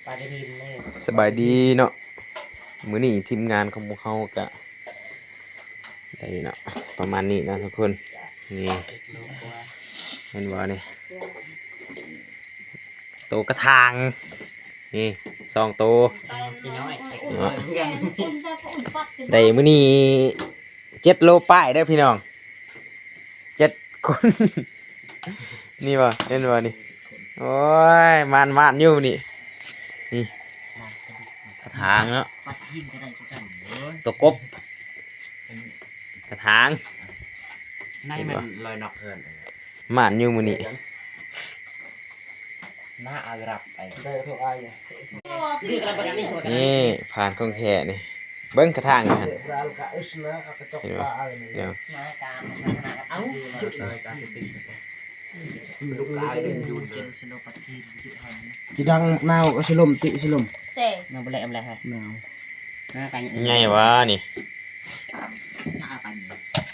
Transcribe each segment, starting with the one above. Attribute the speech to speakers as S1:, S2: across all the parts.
S1: ปลาดินเลย
S2: สบายดีเนาะมื้อนี้ทีมงานของพวกเขาก็ได้เนาะประมาณนี้นะทุกคนนี่เห็นบ่นี่โตกระทางนี่2โต
S1: สีน้อย
S2: ได้มื้อนี้7 โลป้ายเด้อพี่น้อง7 คน นี่บ่เห็นบ่นี่โอ้ยมันอยู่นี่นี่กระถางเนาะ
S1: ปลาดินก็ได้ทุกท่าน
S2: ตัวกบกระถาง
S1: ในมันลอยนอกเกิน
S2: มันอยู่มื้อนี้
S1: หน้าเอารับไป
S3: ได้ทุกอันเลย
S2: นี่ผ่านของแท้นี่เบิ่งกระถางนี่หั่น
S3: รากาอิสนะกระจกปลาอะไรนี่
S2: เดี๋ยว
S1: หน้าการขนาดเอ้าจุดเลยการติดลูกลายเป็นยูนเจนสโลปาทีจุดหัน
S3: จีดังนาวสลมติสลม
S4: เซ่
S1: น้ำบะเละอะไรฮะ
S3: นาว
S1: หน้าไป
S2: ใหญ่วะนี่
S1: หน้าไป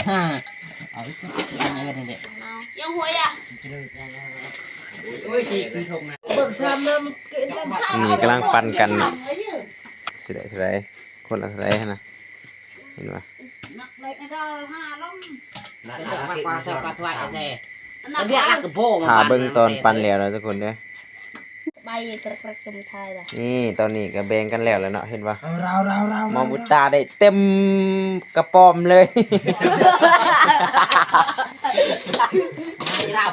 S1: ฮ่าเอาสิยังไงกันเด็ก
S4: ยังหัวอ่ะ
S1: โอ้ยจีคือทงนะ
S3: เบิกซ้ำน้ำเกณฑ์กัน
S2: นี่กำลังปั่นกันสิได้คนละสิได้หั่นน่ะเห็นบ่
S4: นักเล็กเราห้าล้ม
S1: มาควาชอบปลาทวายแท้มันเรียกลักกระโปง
S2: ถ้าเบิ่งตอนปั่นแล้วนะทุกคนเด้อ
S4: ใบกระกระจมไทยล่ะ
S2: นี่ตอนนี้ก็แบ่งกันแล้วเนาะเห็นบ่
S3: เรา
S2: หมอบุตาได้เต็มกระป๋อมเลย
S1: ไม่รับ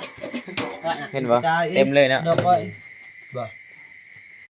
S2: เห็นบ่เต็มเลยเนาะ
S3: ดอกไปบ่